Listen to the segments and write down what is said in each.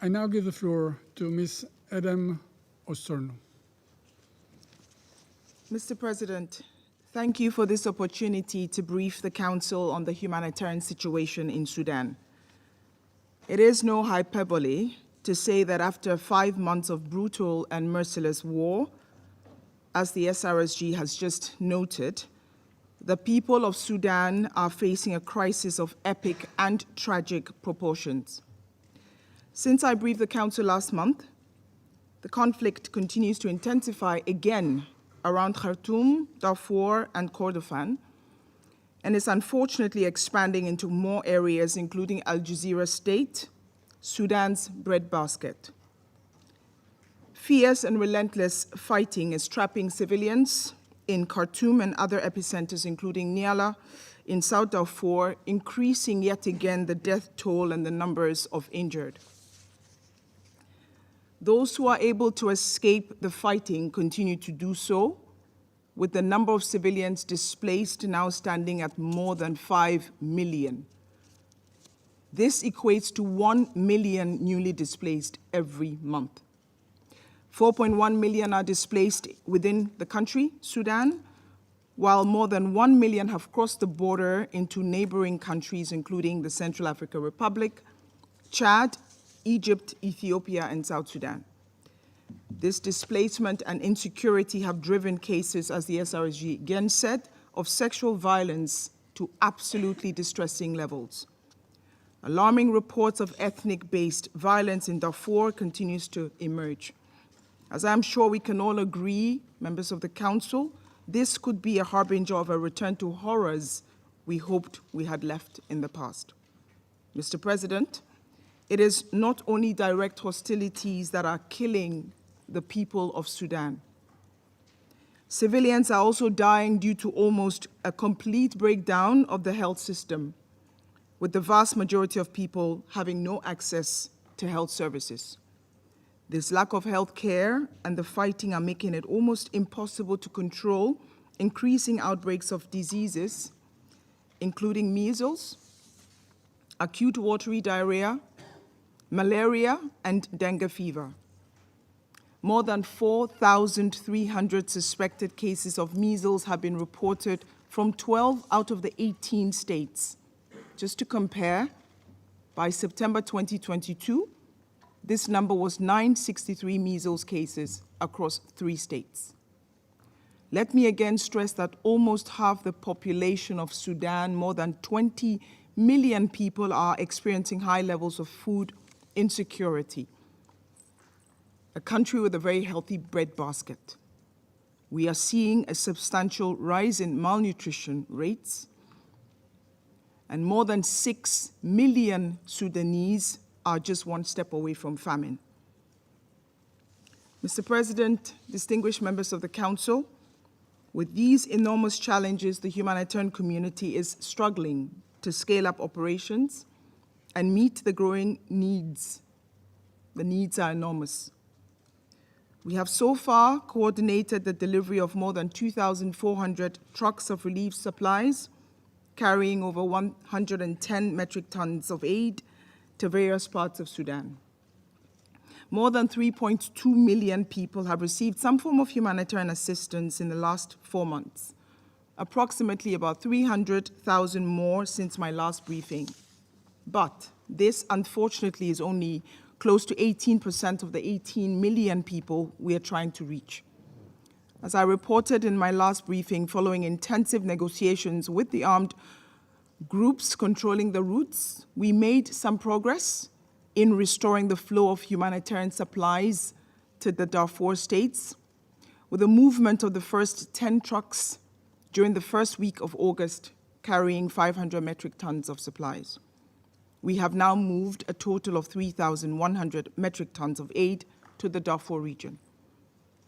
I now give the floor to Ms. Edem Wosornu. Mr. President, thank you for this opportunity to brief the Council on the humanitarian situation in Sudan. It is no hyperbole to say that after 5 months of brutal and merciless war, as the SRSG has just noted, the people of Sudan are facing a crisis of epic and tragic proportions. Since I briefed the Council last month, the conflict continues to intensify again around Khartoum, Darfur, and Kordofan, and is unfortunately expanding into more areas, including Al Jazeera State, Sudan's breadbasket. Fierce and relentless fighting is trapping civilians in Khartoum and other epicenters, including Niala in South Darfur, increasing yet again the death toll and the numbers of injured. Those who are able to escape the fighting continue to do so, with the number of civilians displaced now standing at more than 5 million. This equates to 1 million newly displaced every month. 4.1 million are displaced within the country, Sudan, while more than 1 million have crossed the border into neighboring countries, including the Central African Republic, Chad, Egypt, Ethiopia, and South Sudan. This displacement and insecurity have driven cases, as the SRSG again said, of sexual violence to absolutely distressing levels. Alarming reports of ethnic-based violence in Darfur continues to emerge. As I'm sure we can all agree, members of the Council, this could be a harbinger of a return to horrors we hoped we had left in the past. Mr. President, it is not only direct hostilities that are killing the people of Sudan. Civilians are also dying due to almost a complete breakdown of the health system, with the vast majority of people having no access to health services. This lack of health care and the fighting are making it almost impossible to control increasing outbreaks of diseases, including measles, acute watery diarrhea, malaria, and dengue fever. More than 4,300 suspected cases of measles have been reported from 12 out of the 18 states. Just to compare, by September 2022, this number was 963 measles cases across 3 states. Let me again stress that almost half the population of Sudan, more than 20 million people, are experiencing high levels of food insecurity. A country with a very healthy breadbasket. We are seeing a substantial rise in malnutrition rates, and more than 6 million Sudanese are just one step away from famine. Mr. President, distinguished members of the Council, with these enormous challenges, the humanitarian community is struggling to scale up operations and meet the growing needs. The needs are enormous. We have so far coordinated the delivery of more than 2,400 trucks of relief supplies, carrying over 110 metric tons of aid to various parts of Sudan. More than 3.2 million people have received some form of humanitarian assistance in the last 4 months, approximately about 300,000 more since my last briefing. But this, unfortunately, is only close to 18% of the 18 million people we are trying to reach. As I reported in my last briefing, following intensive negotiations with the armed groups controlling the routes, we made some progress in restoring the flow of humanitarian supplies to the Darfur states, with the movement of the first 10 trucks during the first week of August, carrying 500 metric tons of supplies. We have now moved a total of 3,100 metric tons of aid to the Darfur region.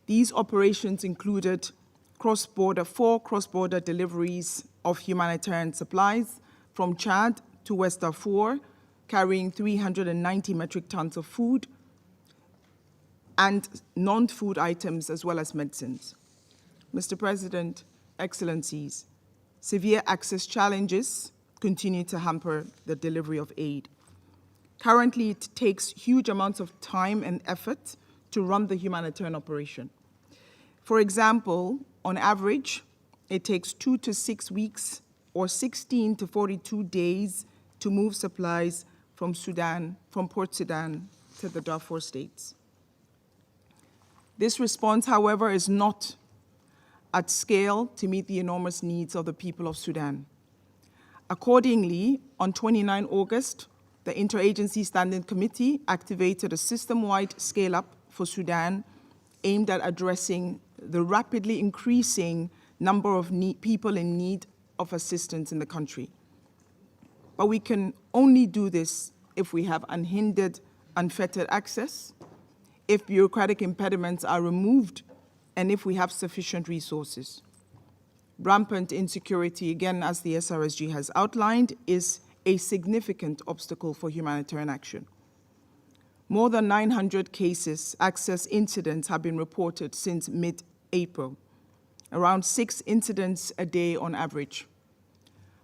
These operations included 4 cross-border deliveries of humanitarian supplies from Chad to West Darfur, carrying 390 metric tons of food and non-food items as well as medicines. Mr. President, Excellencies, severe access challenges continue to hamper the delivery of aid. Currently, it takes huge amounts of time and effort to run the humanitarian operation. For example, on average, it takes 2 to 6 weeks or 16 to 42 days to move supplies from Port Sudan to the Darfur states. This response, however, is not at scale to meet the enormous needs of the people of Sudan. Accordingly, on 29 August, the Interagency Standing Committee activated a system-wide scale-up for Sudan aimed at addressing the rapidly increasing number of people in need of assistance in the country. But we can only do this if we have unhindered, unfettered access, if bureaucratic impediments are removed, and if we have sufficient resources. Rampant insecurity, again, as the SRSG has outlined, is a significant obstacle for humanitarian action. More than 900 access incidents have been reported since mid-April, around 6 incidents a day on average.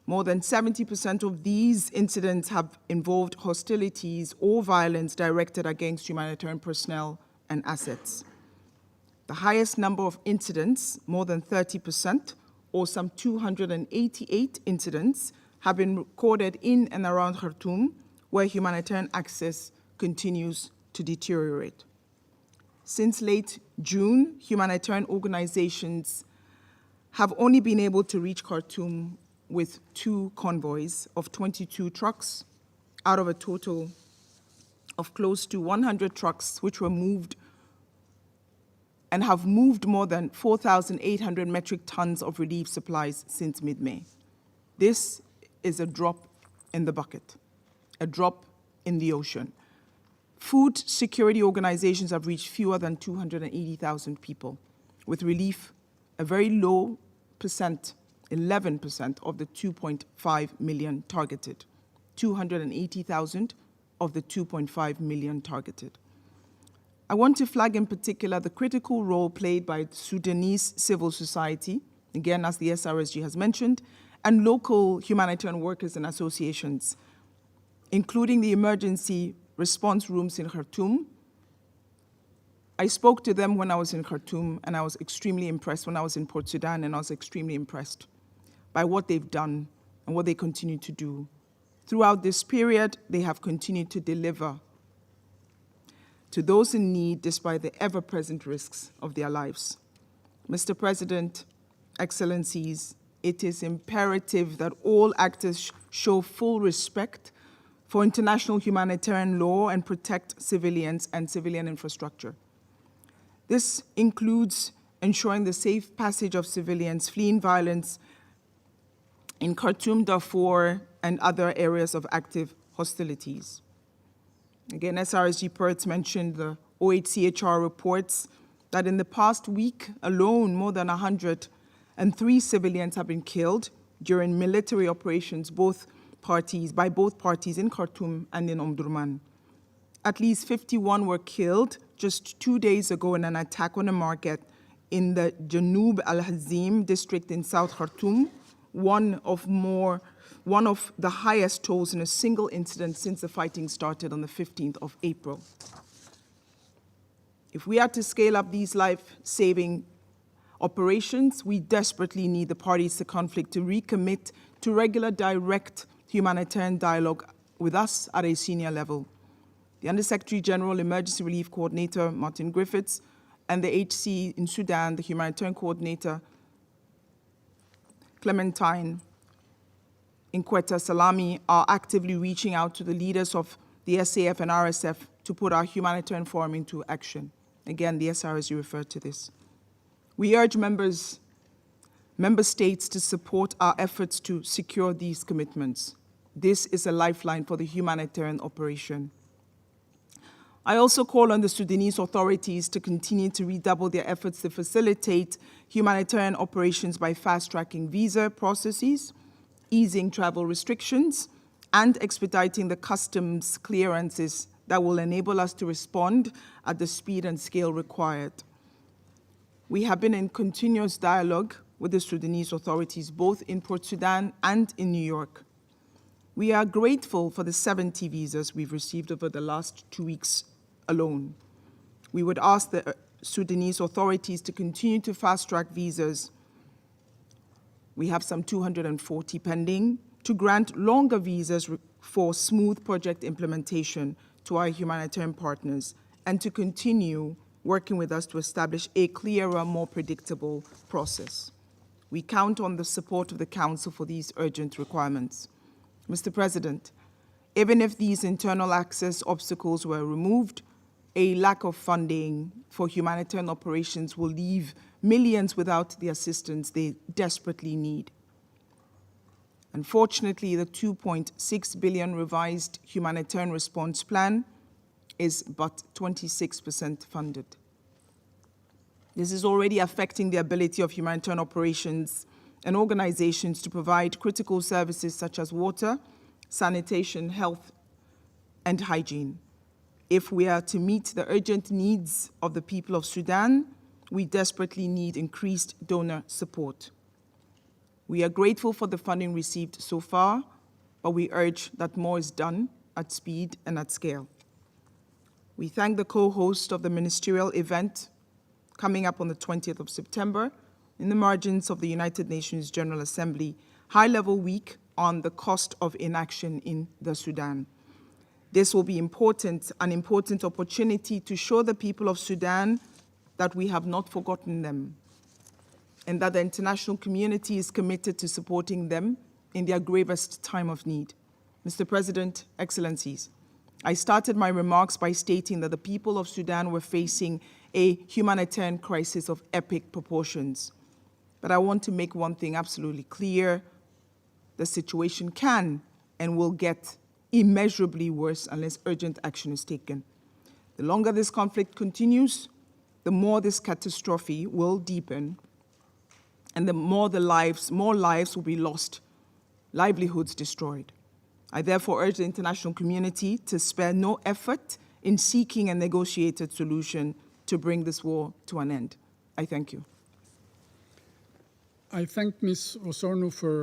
More than 70% of these incidents have involved hostilities or violence directed against humanitarian personnel and assets. The highest number of incidents, more than 30%, or some 288 incidents, have been recorded in and around Khartoum, where humanitarian access continues to deteriorate. Since late June, humanitarian organizations have only been able to reach Khartoum with 2 convoys of 22 trucks out of a total of close to 100 trucks, which were moved and have moved more than 4,800 metric tons of relief supplies since mid-May. This is a drop in the bucket, a drop in the ocean. Food security organizations have reached fewer than 280,000 people, with relief a very low percent, 11% of the 2.5 million targeted, 280,000 of the 2.5 million targeted. I want to flag in particular the critical role played by Sudanese civil society, again, as the SRSG has mentioned, and local humanitarian workers and associations, including the emergency response rooms in Khartoum. I spoke to them when I was in Khartoum, and I was extremely impressed when I was in Port Sudan, and I was extremely impressed by what they've done and what they continue to do. Throughout this period, they have continued to deliver to those in need despite the ever-present risks of their lives. Mr. President, Excellencies, it is imperative that all actors show full respect for international humanitarian law and protect civilians and civilian infrastructure. This includes ensuring the safe passage of civilians fleeing violence in Khartoum, Darfur, and other areas of active hostilities. Again, SRSG Perth mentioned the OCHA reports that in the past week alone, more than 103 civilians have been killed during military operations by both parties in Khartoum and in Omdurman. At least 51 were killed just 2 days ago in an attack on a market in the Janub al-Hazim district in South Khartoum, one of the highest tolls in a single incident since the fighting started on the 15th of April. If we are to scale up these life-saving operations, we desperately need the parties to conflict to recommit to regular direct humanitarian dialogue with us at a senior level. The Undersecretary General Emergency Relief Coordinator, Martin Griffiths, and the HC in Sudan, the Humanitarian Coordinator, Clementine Inqueta Salami, are actively reaching out to the leaders of the SAF and RSF to put our humanitarian forum into action. Again, the SRSG referred to this. We urge member states to support our efforts to secure these commitments. This is a lifeline for the humanitarian operation. I also call on the Sudanese authorities to continue to redouble their efforts to facilitate humanitarian operations by fast-tracking visa processes, easing travel restrictions, and expediting the customs clearances that will enable us to respond at the speed and scale required. We have been in continuous dialogue with the Sudanese authorities, both in Port Sudan and in New York. We are grateful for the 70 visas we've received over the last 2 weeks alone. We would ask the Sudanese authorities to continue to fast-track visas. We have some 240 pending, to grant longer visas for smooth project implementation to our humanitarian partners, and to continue working with us to establish a clearer, more predictable process. We count on the support of the Council for these urgent requirements. Mr. President, even if these internal access obstacles were removed, a lack of funding for humanitarian operations will leave millions without the assistance they desperately need. Unfortunately, the 2.6 billion revised humanitarian response plan is but 26% funded. This is already affecting the ability of humanitarian operations and organizations to provide critical services such as water, sanitation, health, and hygiene. If we are to meet the urgent needs of the people of Sudan, we desperately need increased donor support. We are grateful for the funding received so far, but we urge that more is done at speed and at scale. We thank the co-host of the ministerial event coming up on the 20th of September in the margins of the United Nations General Assembly, high-level week on the cost of inaction in the Sudan. This will be an important opportunity to show the people of Sudan that we have not forgotten them and that the international community is committed to supporting them in their gravest time of need. Mr. President, Excellencies, I started my remarks by stating that the people of Sudan were facing a humanitarian crisis of epic proportions. But I want to make one thing absolutely clear: the situation can and will get immeasurably worse unless urgent action is taken. The longer this conflict continues, the more this catastrophe will deepen, and the more lives will be lost, livelihoods destroyed. I therefore urge the international community to spare no effort in seeking a negotiated solution to bring this war to an end. I thank you. I thank Ms. Wosornu for